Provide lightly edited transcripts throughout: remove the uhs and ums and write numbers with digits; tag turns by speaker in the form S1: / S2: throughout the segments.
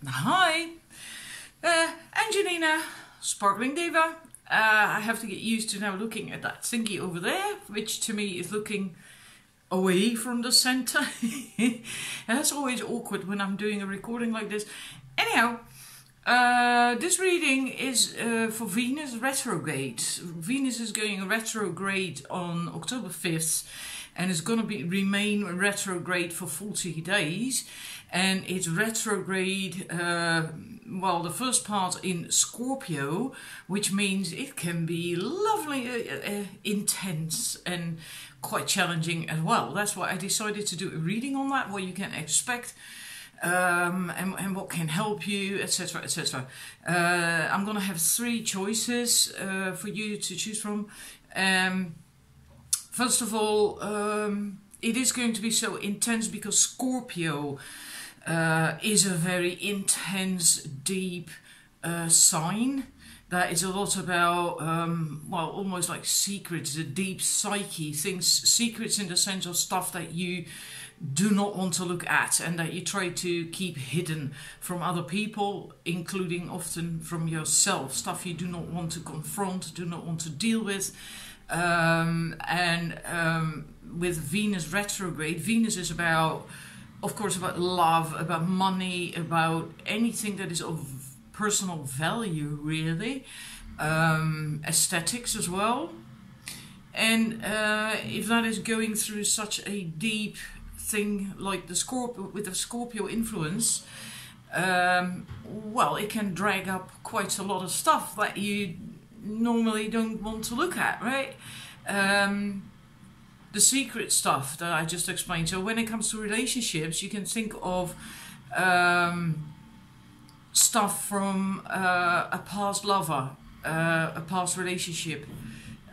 S1: Hi, Angelina, Sparkling Diva. I have to get used to now looking at that thingy over there, which to me is looking away from the center. That's always awkward when I'm doing a recording like this. Anyhow, this reading is for Venus retrograde. Venus is going retrograde on October 5th and is going to remain retrograde for 40 days. And it's retrograde, well, the first part in Scorpio, which means it can be lovely, intense and quite challenging as well. That's why I decided to do a reading on that, what you can expect and what can help you, etc, etc. I'm going to have 3 choices for you to choose from. First of all, it is going to be so intense because Scorpio is a very intense, deep sign. That is a lot about, well, almost like secrets, the deep psyche, things, secrets in the sense of stuff that you do not want to look at and that you try to keep hidden from other people, including often from yourself, stuff you do not want to confront, do not want to deal with. With Venus retrograde, Venus is about, of course, about love, about money, about anything that is of personal value, really. Aesthetics as well. And if that is going through such a deep thing like the Scorpio, with the Scorpio influence, well, it can drag up quite a lot of stuff that you normally don't want to look at, right? The secret stuff that I just explained. So when it comes to relationships, you can think of stuff from a past lover, a past relationship,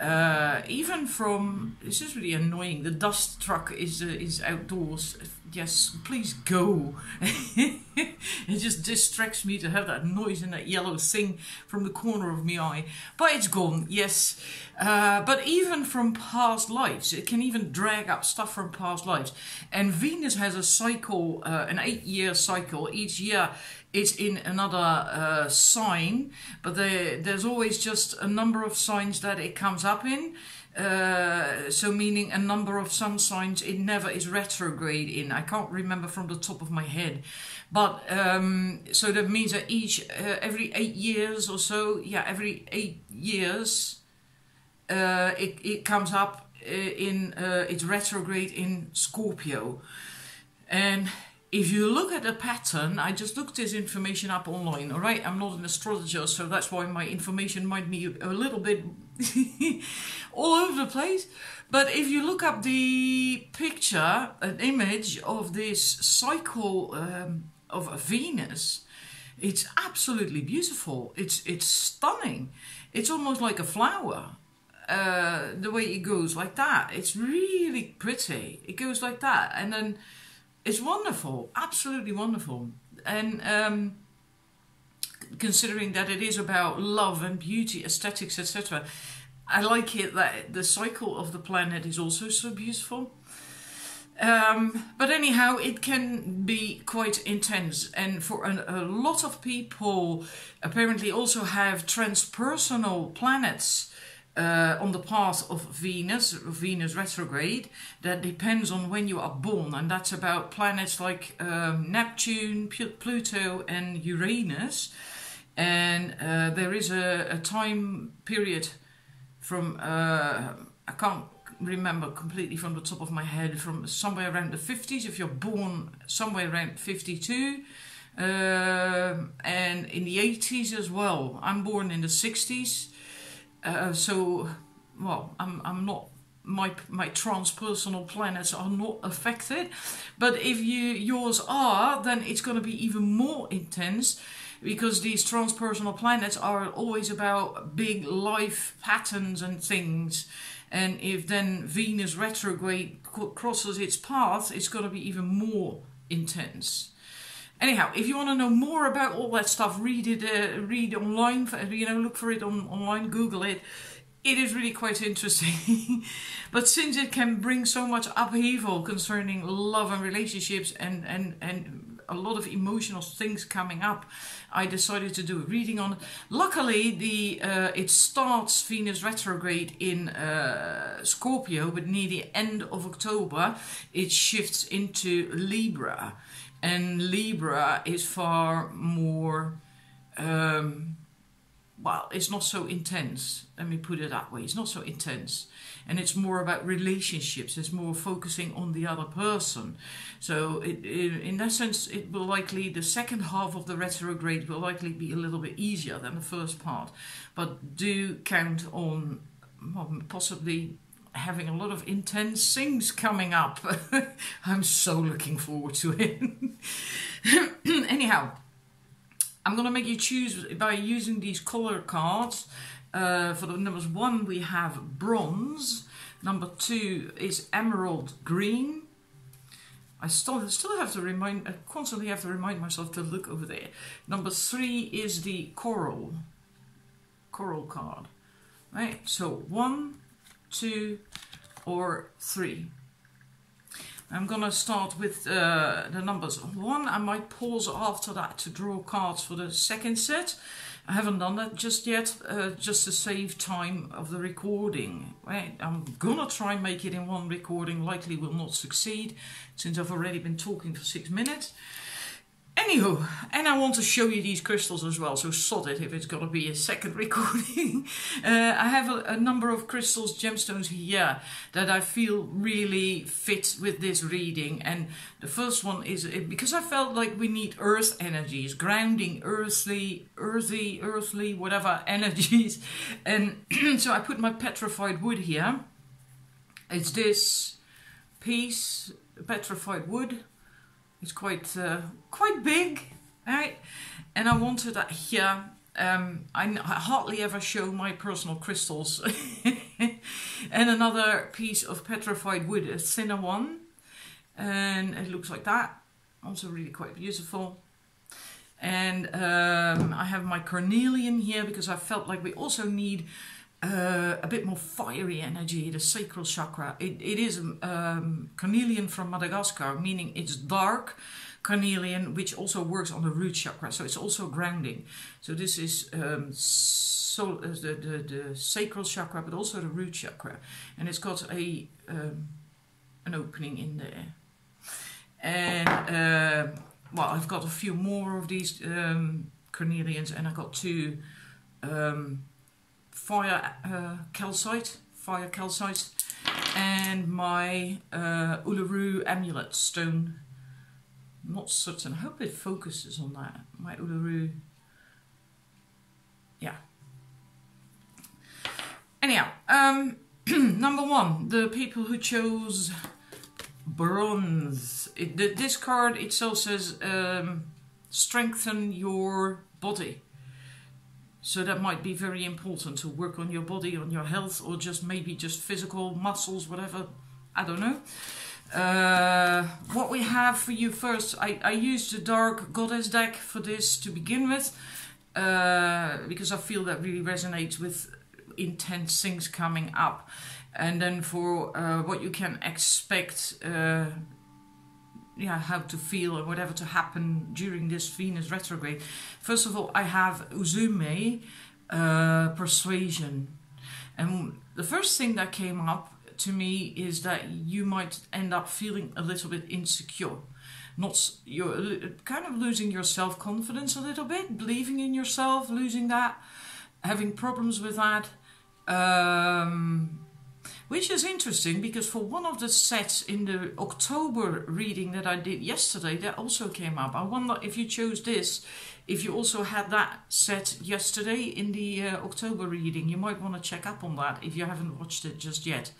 S1: even from, this is really annoying, the dust truck is outdoors. Yes, please go. It just distracts me to have that noise and that yellow thing from the corner of my eye. But it's gone, yes. But even from past lives, it can even drag up stuff from past lives. And Venus has a cycle, an 8-year cycle. Each year it's in another sign, but there's always just a number of signs that it comes up in. So meaning a number of some signs it never is retrograde in. I can't remember from the top of my head, but so that means that every 8 years or so, yeah, every 8 years it comes up in it's retrograde in Scorpio. And if you look at the pattern, I just looked this information up online, all right? I'm not an astrologer, so that's why my information might be a little bit all over the place. But if you look up the picture, an image of this cycle of Venus, it's absolutely beautiful. It's stunning. It's almost like a flower. The way it goes like that. It's really pretty. It goes like that. And then it's wonderful, absolutely wonderful. And considering that it is about love and beauty, aesthetics, etc., I like it that the cycle of the planet is also so beautiful. But anyhow, it can be quite intense. And for a lot of people, apparently also have transpersonal planets on the path of Venus retrograde, that depends on when you are born, and that's about planets like Neptune, Pluto and Uranus. And there is a time period from, I can't remember completely from the top of my head, from somewhere around the 50s, if you're born somewhere around 52, and in the 80s as well. I'm born in the 60s. So, well, I'm not, my transpersonal planets are not affected, but if yours are, then it's going to be even more intense, because these transpersonal planets are always about big life patterns and things. And if then Venus retrograde crosses its path, it's going to be even more intense. Anyhow, if you want to know more about all that stuff, read it, read online, look for it online, Google it. It is really quite interesting. But since it can bring so much upheaval concerning love and relationships and a lot of emotional things coming up, I decided to do a reading on it. Luckily, it starts Venus retrograde in Scorpio, but near the end of October, it shifts into Libra. And Libra is far more, well, it's not so intense. Let me put it that way. It's not so intense. And it's more about relationships. It's more focusing on the other person. So in that sense, it will likely, the second half of the retrograde will likely be a little bit easier than the first part. But do count on, well, possibly having a lot of intense things coming up. I'm so looking forward to it. Anyhow, I'm going to make you choose by using these color cards. For the numbers 1 we have bronze, number 2 is emerald green. I still have to constantly have to remind myself to look over there. Number 3 is the coral card. Right, so 1, 2 or 3. I'm gonna start with the numbers 1. I might pause after that to draw cards for the second set. I haven't done that just yet, just to save time of the recording. Right? I'm gonna try and make it in one recording. Likely will not succeed since I've already been talking for 6 minutes. Anywho, and I want to show you these crystals as well, so sod it if it's going to be a second recording. I have a number of crystals, gemstones here that I feel really fit with this reading. And the first one is, because I felt like we need earth energies, grounding, earthy, whatever energies. And so I put my petrified wood here. It's this piece, petrified wood. It's quite big, right? And I wanted that here. I hardly ever show my personal crystals. And another piece of petrified wood, a thinner one. And it looks like that. Also really quite beautiful. And I have my carnelian here because I felt like we also need a bit more fiery energy, the sacral chakra. It is carnelian from Madagascar, meaning it's dark carnelian, which also works on the root chakra, so it's also grounding. So this is the sacral chakra, but also the root chakra, and it's got a an opening in there. And well, I've got a few more of these carnelians, and I got 2 fire calcite, and my Uluru amulet stone. I'm not certain. I hope it focuses on that. My Uluru. Yeah. Anyhow, number 1, the people who chose bronze. This card itself says strengthen your body. So that might be very important to work on your body, on your health, or just maybe just physical muscles, whatever. I don't know. What we have for you first, I used the Dark Goddess deck for this to begin with, because I feel that really resonates with intense things coming up. And then for what you can expect, how to feel or whatever to happen during this Venus retrograde. First of all, I have Uzume, persuasion. And the first thing that came up to me is that you might end up feeling a little bit insecure. You're kind of losing your self-confidence a little bit, believing in yourself, losing that, having problems with that. Which is interesting because for one of the sets in the October reading that I did yesterday, that also came up. I wonder if you chose this, if you also had that set yesterday in the October reading. You might want to check up on that if you haven't watched it just yet.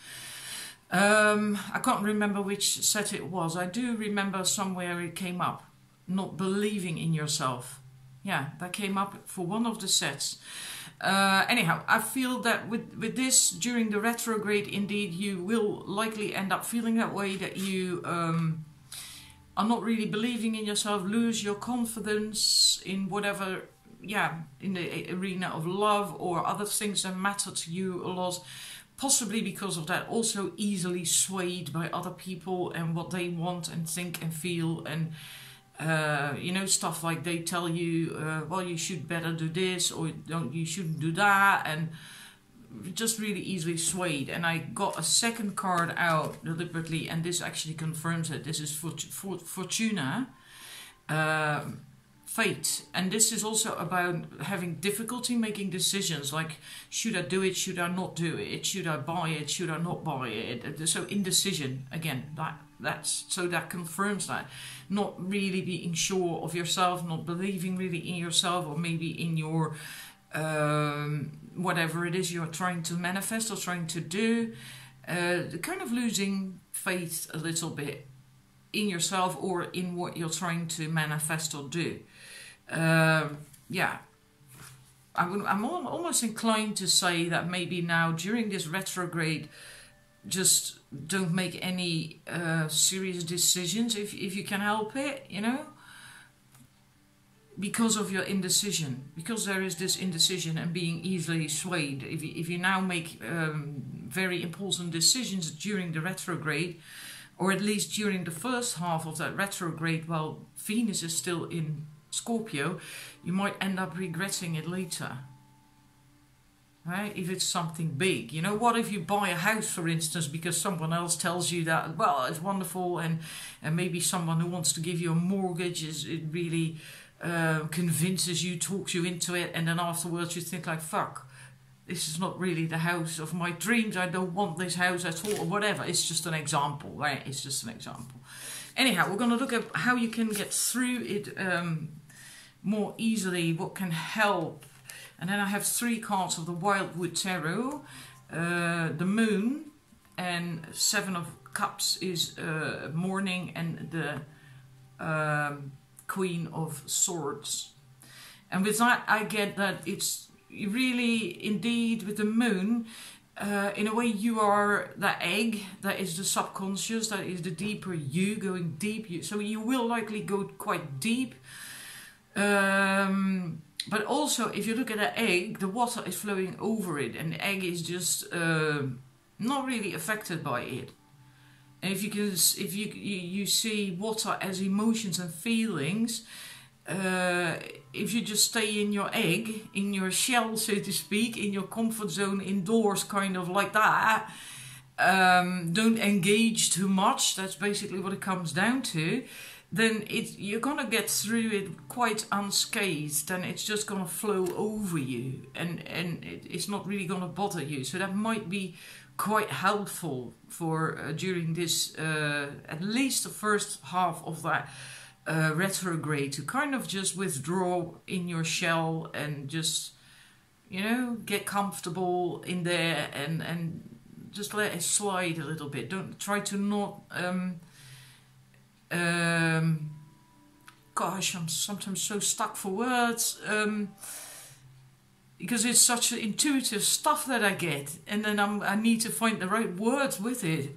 S1: I can't remember which set it was. I do remember somewhere it came up. Not believing in yourself. Yeah, that came up for one of the sets. Anyhow, I feel that with this, during the retrograde, indeed, you will likely end up feeling that way, that you are not really believing in yourself, lose your confidence in whatever, in the arena of love or other things that matter to you a lot. Possibly because of that, also easily swayed by other people and what they want and think and feel, and You know, stuff like they tell you, well, you should better do this, or you shouldn't do that, and just really easily swayed. And I got a second card out deliberately, and this actually confirms it. This is Fortuna, fate, and this is also about having difficulty making decisions, like should I do it, should I not do it, should I buy it, should I not buy it. So indecision again, that confirms that, not really being sure of yourself, not believing really in yourself, or maybe in your whatever it is you're trying to manifest or trying to do, kind of losing faith a little bit in yourself or in what you're trying to manifest or do. Yeah, I'm almost inclined to say that maybe now during this retrograde, just don't make any serious decisions if you can help it, you know, because of your indecision, because there is this indecision and being easily swayed. If you now make very impulsive decisions during the retrograde, or at least during the first half of that retrograde while Venus is still in Scorpio, you might end up regretting it later. Right? If it's something big, you know, what if you buy a house, for instance, because someone else tells you that, well, it's wonderful, and maybe someone who wants to give you a mortgage it really convinces you, talks you into it, and then afterwards you think like, fuck, this is not really the house of my dreams, I don't want this house at all, or whatever. It's just an example, right? It's just an example. Anyhow, we're going to look at how you can get through it more easily, what can help. And then I have 3 cards of the Wildwood Tarot, the Moon, and 7 of Cups is Morning, and the Queen of Swords. And with that, I get that it's really, indeed, with the Moon, in a way you are that egg, that is the subconscious, that is the deeper you, going deep. So you will likely go quite deep. But also, if you look at an egg, the water is flowing over it, and the egg is just not really affected by it. And if you see water as emotions and feelings, if you just stay in your egg, in your shell, so to speak, in your comfort zone, indoors, kind of like that, don't engage too much. That's basically what it comes down to. Then you're gonna get through it quite unscathed, and it's just gonna flow over you, and it's not really gonna bother you. So that might be quite helpful for during this at least the first half of that retrograde, to kind of just withdraw in your shell and just, you know, get comfortable in there and just let it slide a little bit. Don't try to not gosh, I'm sometimes so stuck for words, because it's such intuitive stuff that I get, and then I need to find the right words with it.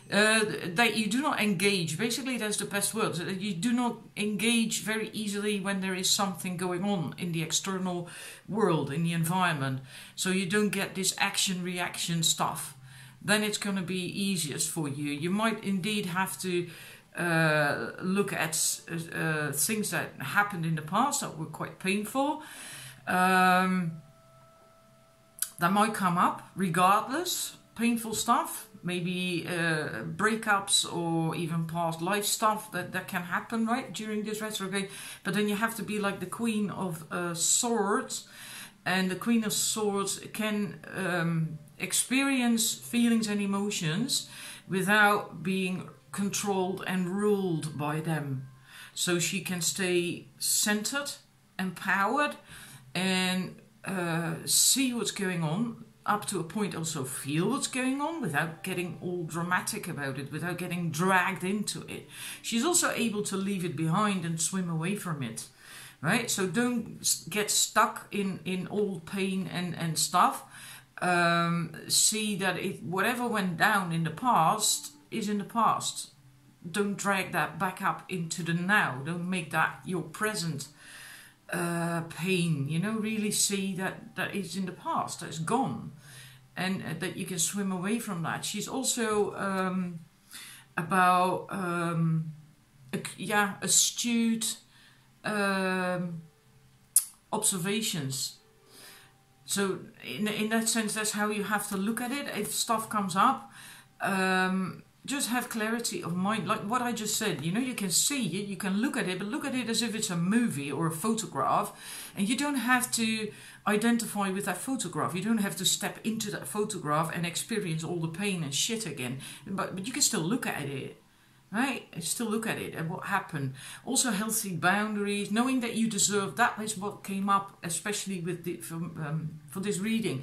S1: That you do not engage, basically that's the best word. You do not engage very easily when there is something going on in the external world, in the environment, so you don't get this action-reaction stuff. Then it's going to be easiest for you. You might indeed have to look at things that happened in the past that were quite painful. That might come up regardless, painful stuff, maybe breakups or even past life stuff that can happen, right, during this retrograde. But then you have to be like the Queen of Swords, and the Queen of Swords can experience feelings and emotions without being controlled and ruled by them. So she can stay centered, empowered, and see what's going on, up to a point also feel what's going on without getting all dramatic about it, without getting dragged into it. She's also able to leave it behind and swim away from it, right? So don't get stuck in old pain and stuff. See that whatever went down in the past is in the past. Don't drag that back up into the now. Don't make that your present pain, you know. Really see that is in the past, that is gone, and that you can swim away from that. She's also about yeah, astute observations. So in that sense, that's how you have to look at it. If stuff comes up, just have clarity of mind. Like what I just said, you know, you can see it, you can look at it, but look at it as if it's a movie or a photograph, and you don't have to identify with that photograph. You don't have to step into that photograph and experience all the pain and shit again. But you can still look at it. Right? Still look at it and what happened. Also healthy boundaries, knowing that you deserve. That is what came up, especially with the, for this reading.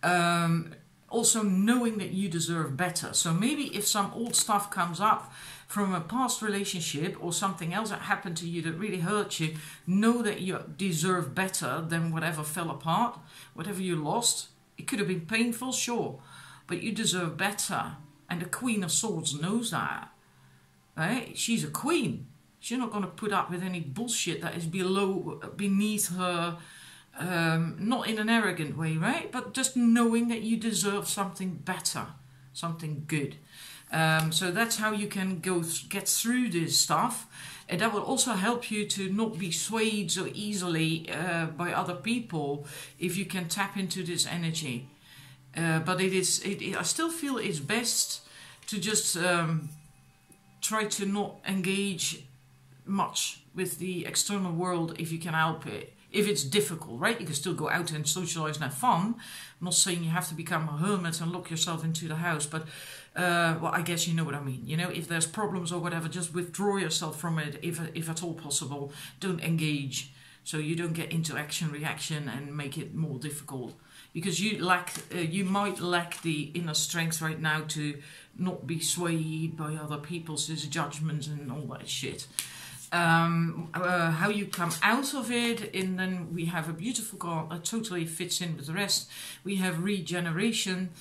S1: Also knowing that you deserve better. So maybe if some old stuff comes up from a past relationship or something else that happened to you that really hurt you, know that you deserve better than whatever fell apart, whatever you lost. It could have been painful, sure, but you deserve better. And the Queen of Swords knows that. Right? She's a queen. She's not going to put up with any bullshit that is beneath her, not in an arrogant way, right? But just knowing that you deserve something better, something good. So that's how you can get through this stuff. And that will also help you to not be swayed so easily by other people if you can tap into this energy. But I still feel it's best to just try to not engage much with the external world if you can help it. If it's difficult, right? You can still go out and socialize and have fun. I'm not saying you have to become a hermit and lock yourself into the house, but well, I guess you know what I mean. You know, if there's problems or whatever, just withdraw yourself from it if at all possible. Don't engage, so you don't get into action-reaction and make it more difficult. Because you might lack the inner strength right now to not be swayed by other people's judgments and all that shit. How you come out of it, and then we have a beautiful card that totally fits in with the rest. We have regeneration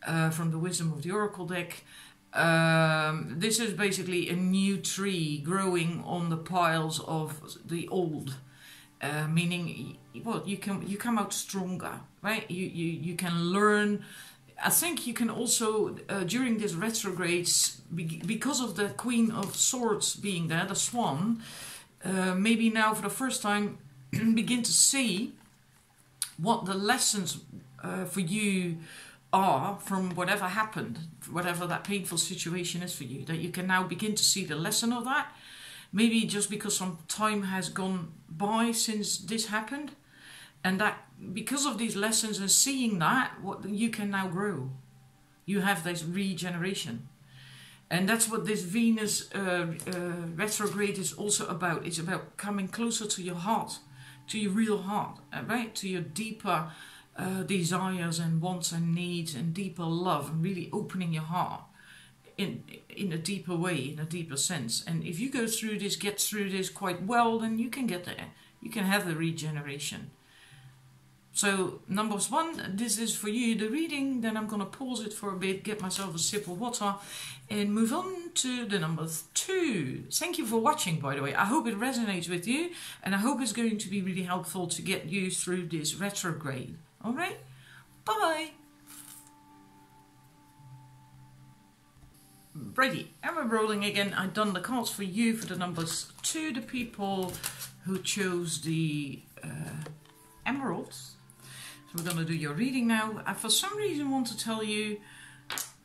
S1: from the Wisdom of the Oracle deck. This is basically a new tree growing on the piles of the old. Meaning, well, you come out stronger, right? You can learn. I think you can also during this retrogrades, because of the Queen of Swords being there, the Swan, maybe now for the first time begin to see what the lessons for you are from whatever happened, whatever that painful situation is for you. That you can now begin to see the lesson of that. Maybe just because some time has gone by since this happened, and that because of these lessons and seeing that, what you can now grow. You have this regeneration. And that's what this Venus retrograde is also about. It's about coming closer to your heart, to your real heart, right? To your deeper desires and wants and needs and deeper love, and really opening your heart. In a deeper way, in a deeper sense. And if you go through this, get through this quite well, then you can get there. You can have the regeneration. So, numbers 1, this is for you, the reading. Then I'm going to pause it for a bit, get myself a sip of water, and move on to the number 2. Thank you for watching, by the way. I hope it resonates with you, and I hope it's going to be really helpful to get you through this retrograde. Alright? Bye-bye! Righty, and we're rolling again. I've done the cards for you for the numbers 2, the people who chose the emeralds. So we're going to do your reading now. I for some reason want to tell you,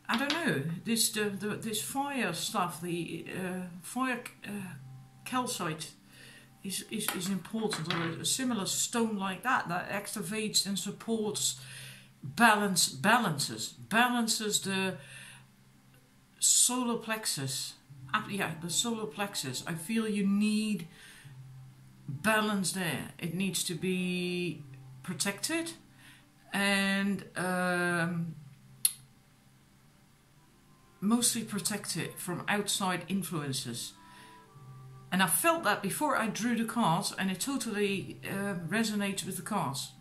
S1: I don't know, this fire stuff, the fire calcite is important, or a similar stone like that activates and supports balances the solar plexus. Yeah, the solar plexus. I feel you need balance there. It needs to be protected and mostly protected from outside influences. And I felt that before I drew the cards, and it totally resonates with the cards.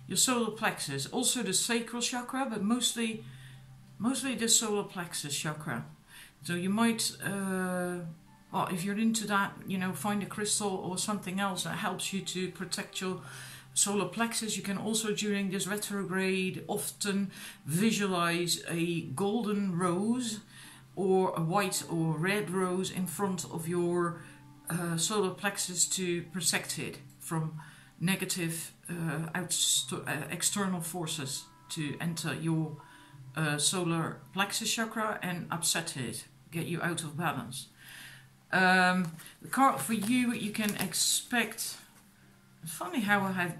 S1: Your solar plexus, also the sacral chakra, but mostly the solar plexus chakra. So you might, well, if you're into that, you know, find a crystal or something else that helps you to protect your solar plexus. You can also, during this retrograde, often visualize a golden rose or a white or red rose in front of your solar plexus to protect it from negative external forces to enter your solar plexus chakra and upset it, get you out of balance. The card for you, you can expect. It's funny how I have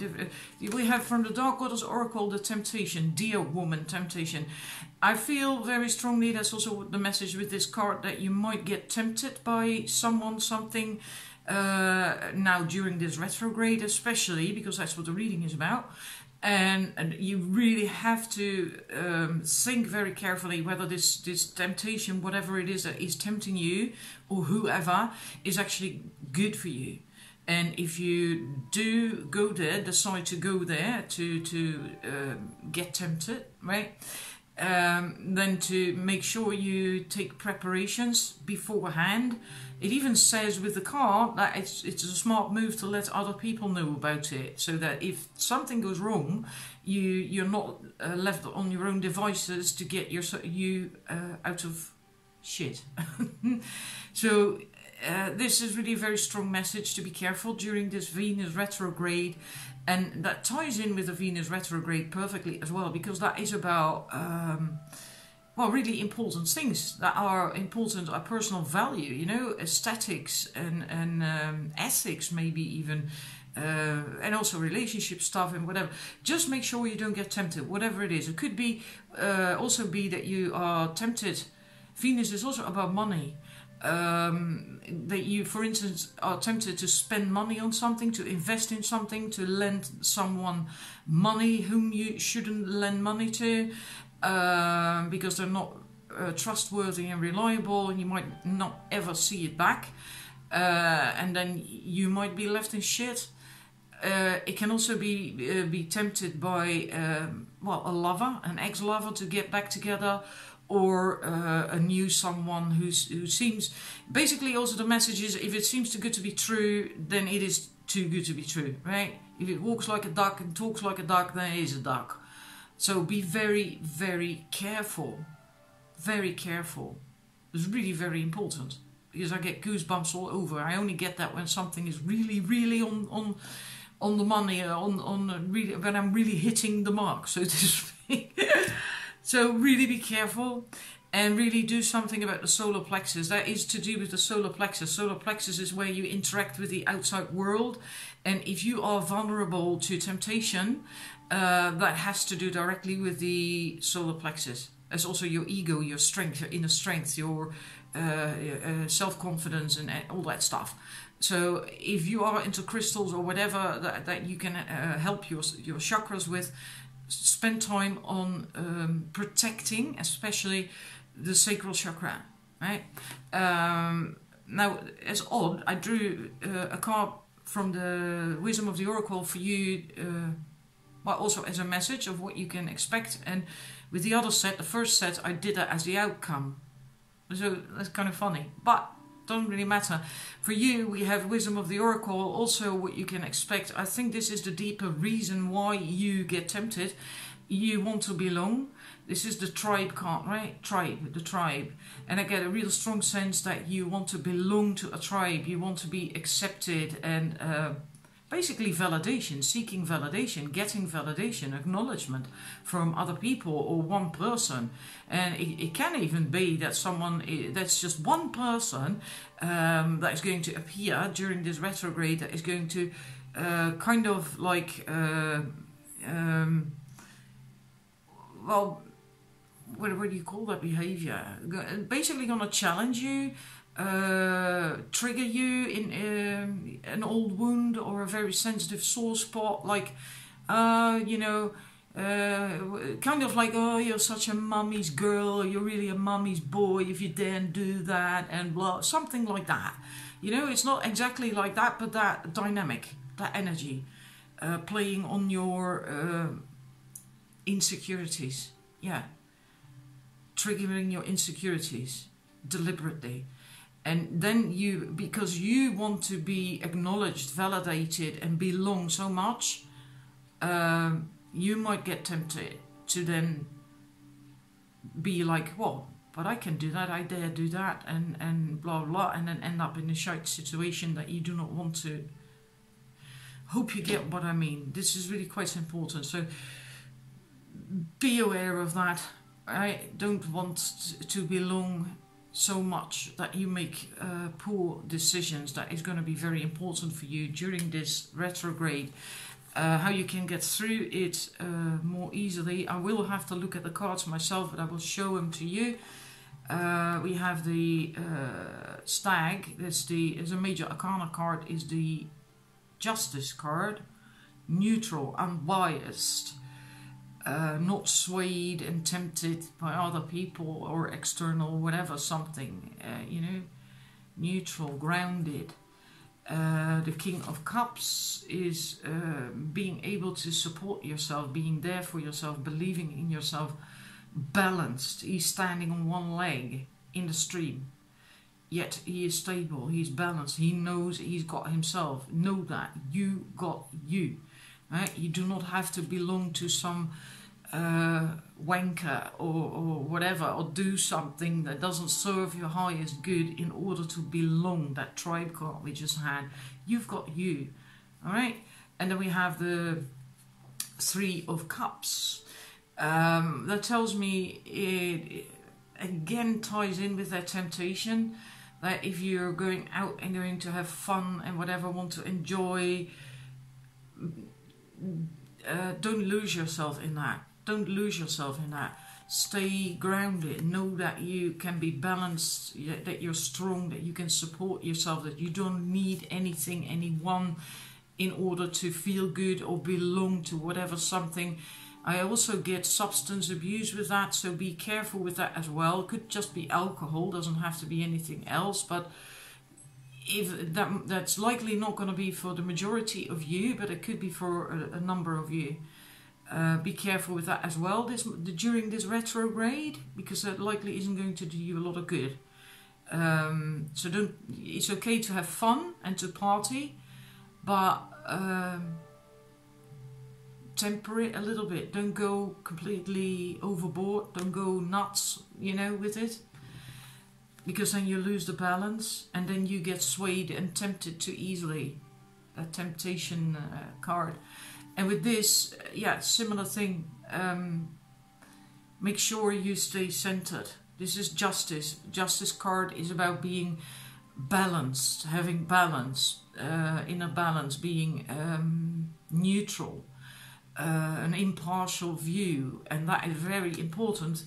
S1: we have from the Dark Goddess Oracle the temptation, dear woman, temptation. I feel very strongly, that's also the message with this card, that you might get tempted by someone, something now during this retrograde, especially because that's what the reading is about. And you really have to think very carefully whether this temptation, whatever it is that is tempting you or whoever, is actually good for you. And if you do go there, decide to go there to get tempted, right? Then to make sure you take preparations beforehand. It even says with the card that it's a smart move to let other people know about it, so that if something goes wrong, you're not left on your own devices to get you out of shit. So this is really a very strong message to be careful during this Venus retrograde, and that ties in with the Venus retrograde perfectly as well, because that is about well, really important things that are important, are personal value, you know, aesthetics and ethics, maybe even, and also relationship stuff and whatever. Just make sure you don't get tempted, whatever it is. It could be also be that you are tempted. Venus is also about money. That you, for instance, are tempted to spend money on something, to invest in something, to lend someone money whom you shouldn't lend money to, because they're not trustworthy and reliable, and you might not ever see it back, and then you might be left in shit. It can also be tempted by well, a lover, an ex-lover, to get back together, or a new someone who seems, basically also the message is, if it seems too good to be true, then it is too good to be true, right? If it walks like a duck and talks like a duck, then it is a duck. So be very, very careful. Very careful. It's really very important, because I get goosebumps all over. I only get that when something is really, really on the money, really, when I'm really hitting the mark, so to speak. So really be careful and really do something about the solar plexus. That is to do with the solar plexus. Solar plexus is where you interact with the outside world. And if you are vulnerable to temptation, that has to do directly with the solar plexus. There's also your ego, your strength, your inner strength, your self-confidence and all that stuff. So if you are into crystals or whatever that you can help your chakras with, spend time on protecting, especially the sacral chakra, right? Now, it's odd, I drew a card from the Wisdom of the Oracle for you, but also as a message of what you can expect. And with the other set, the first set, I did that as the outcome. So that's kind of funny, but doesn't really matter. For you, we have Wisdom of the Oracle, also what you can expect. I think this is the deeper reason why you get tempted. You want to belong. This is the tribe card, right? Tribe, the tribe. And I get a real strong sense that you want to belong to a tribe. You want to be accepted and basically validation, seeking validation, getting validation, acknowledgement from other people or one person. And it can even be that someone, that's just one person that is going to appear during this retrograde, that is going to kind of like, well, what do you call that behavior? Basically going to challenge you, trigger you in an old wound or a very sensitive sore spot, like, you know, kind of like, oh, you're such a mummy's girl, you're really a mummy's boy if you daren't do that, and blah, something like that. You know, it's not exactly like that, but that dynamic, that energy, playing on your insecurities, yeah, triggering your insecurities deliberately. And then you, because you want to be acknowledged, validated and belong so much, you might get tempted to then be like, well, but I can do that, I dare do that, and blah blah, and then end up in a shite situation that you do not want to. Hope you get what I mean. This is really quite important. So be aware of that. I don't want to belong so much that you make poor decisions. That is going to be very important for you during this retrograde. How you can get through it more easily. I will have to look at the cards myself, but I will show them to you. We have the Stag. That's a major arcana card. Is the Justice card. Neutral, unbiased, not swayed and tempted by other people or external whatever something. You know, neutral, grounded. The King of Cups is being able to support yourself, being there for yourself, believing in yourself, balanced. He's standing on one leg in the stream, yet he is stable, he's balanced, he knows he's got himself. Know that you got you, right? You do not have to belong to some wanker or whatever, or do something that doesn't serve your highest good in order to belong. That tribe card we just had. You've got you, all right? And then we have the Three of Cups. That tells me it again ties in with that temptation, that if you're going out and going to have fun and whatever, want to enjoy, don't lose yourself in that. Don't lose yourself in that. Stay grounded. Know that you can be balanced, that you're strong, that you can support yourself, that you don't need anything, anyone in order to feel good or belong to whatever something. I also get substance abuse with that, so be careful with that as well. It could just be alcohol, doesn't have to be anything else, but if that's likely not going to be for the majority of you, but it could be for a number of you. Be careful with that as well during this retrograde, because that likely isn't going to do you a lot of good. So don't. It's okay to have fun and to party, but temper it a little bit. Don't go completely overboard. Don't go nuts, you know, with it, because then you lose the balance and then you get swayed and tempted too easily. That temptation card. And with this, yeah, similar thing. Make sure you stay centered. This is Justice. Justice card is about being balanced, having balance, inner balance, being neutral, an impartial view. And that is very important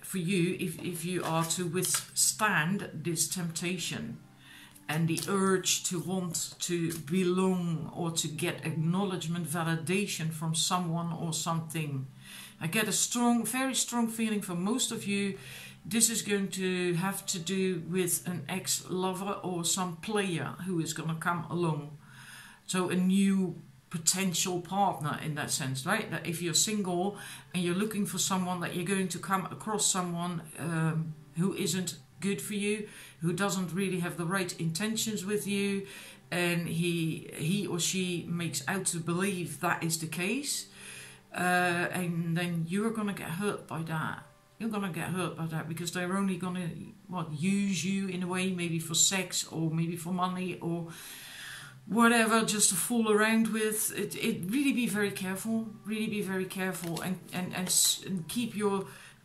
S1: for you if you are to withstand this temptation and the urge to want to belong or to get acknowledgement, validation from someone or something. I get a very strong feeling for most of you, this is going to have to do with an ex-lover or some player who is going to come along. So a new potential partner in that sense, right? That if you're single and you're looking for someone, that you're going to come across someone who isn't good for you, who doesn't really have the right intentions with you, and he or she makes out to believe that is the case, and then you're going to get hurt by that. You're going to get hurt by that because they're only going to use you in a way, maybe for sex or maybe for money or whatever, just to fool around with it. Really be very careful. Really be very careful, and keep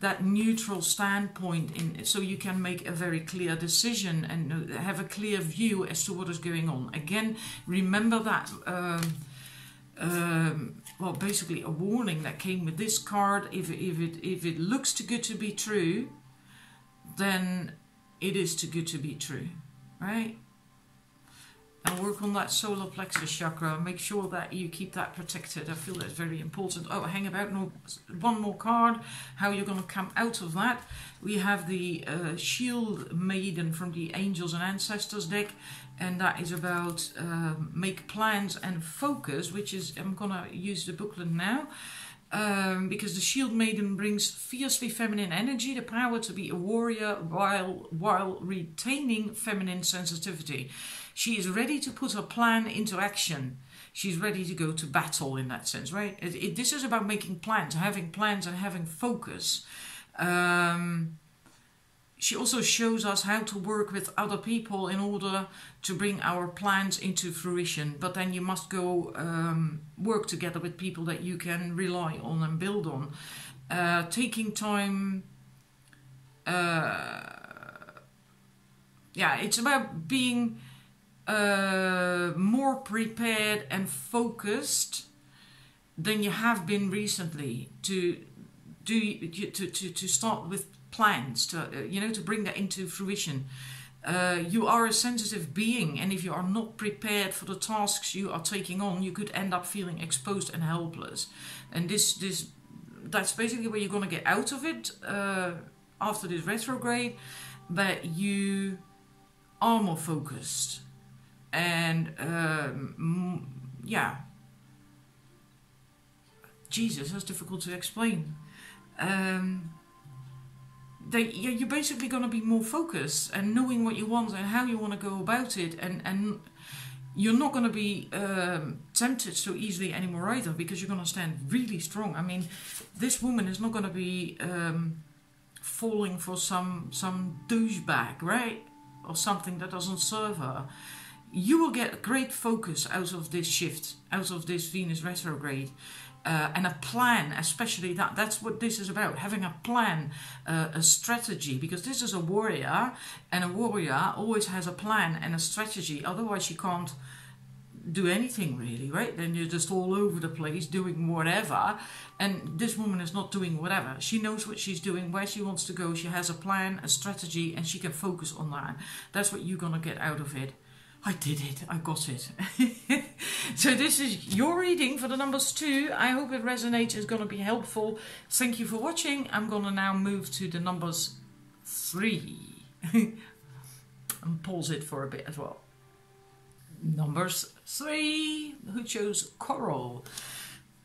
S1: that neutral standpoint in, so you can make a very clear decision and have a clear view as to what is going on. Again, remember that well, basically a warning that came with this card. If it looks too good to be true, then it is too good to be true, right? And work on that solar plexus chakra. Make sure that you keep that protected. I feel that's very important. Oh, hang about. No, one more card. How you're going to come out of that. We have the Shield Maiden from the Angels and Ancestors deck. And that is about make plans and focus, which is, I'm going to use the booklet now. Because the Shield Maiden brings fiercely feminine energy, the power to be a warrior while retaining feminine sensitivity. She is ready to put her plan into action. She's ready to go to battle in that sense, right? This is about making plans, having and having focus. she also shows us how to work with other people in order to bring our plans into fruition. But then you must go work together with people that you can rely on and build on. Taking time. Yeah, it's about being more prepared and focused than you have been recently to start with plans, to bring that into fruition. You are a sensitive being, and if you are not prepared for the tasks you are taking on, you could end up feeling exposed and helpless. And that's basically where you're going to get out of it after this retrograde, but you are more focused. And yeah, Jesus, that's difficult to explain. You're basically going to be more focused and knowing what you want and how you want to go about it, and you're not going to be tempted so easily anymore either, because you're going to stand really strong. I mean, this woman is not going to be falling for some douchebag, right? Or something that doesn't serve her. You will get great focus out of this shift, out of this Venus retrograde. And a plan, especially that's what this is about, having a plan, a strategy, because this is a warrior, and a warrior always has a plan and a strategy, otherwise she can't do anything really, right? Then you're just all over the place doing whatever, and this woman is not doing whatever. She knows what she's doing, where she wants to go, she has a plan, a strategy, and she can focus on that. That's what you're gonna get out of it. I did it. I got it. So this is your reading for the numbers 2. I hope it resonates. It's going to be helpful. Thank you for watching. I'm going to now move to the numbers 3. And pause it for a bit as well. Numbers 3. Who chose Coral?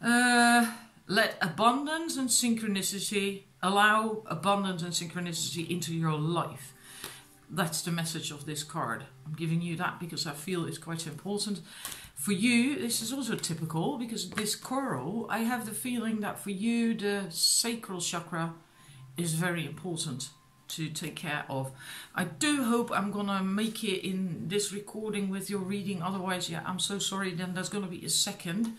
S1: Let abundance and synchronicity, allow abundance and synchronicity into your life. That's the message of this card. I'm giving you that because I feel it's quite important. For you, this is also typical, because this coral, I have the feeling that for you, the sacral chakra is very important to take care of. I do hope I'm gonna make it in this recording with your reading. Otherwise, yeah, I'm so sorry. Then there's gonna be a second.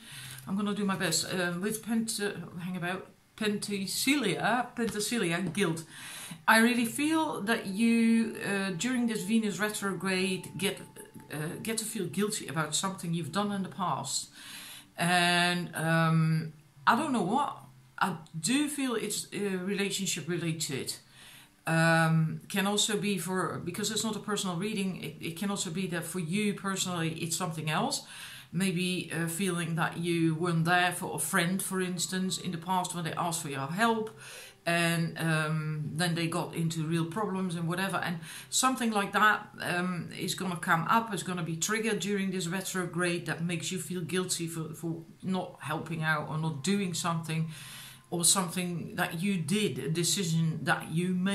S1: I'm gonna do my best with Penthesilea guilt. I really feel that you during this Venus retrograde get to feel guilty about something you've done in the past, and I don't know what. I do feel it's relationship related. Can also be because it's not a personal reading, it can also be that for you personally it's something else. Maybe feeling that you weren't there for a friend, for instance, in the past when they asked for your help, and then they got into real problems and whatever, and something like that is going to come up, is going to be triggered during this retrograde, that makes you feel guilty for not helping out or not doing something, or something that you did, a decision that you made.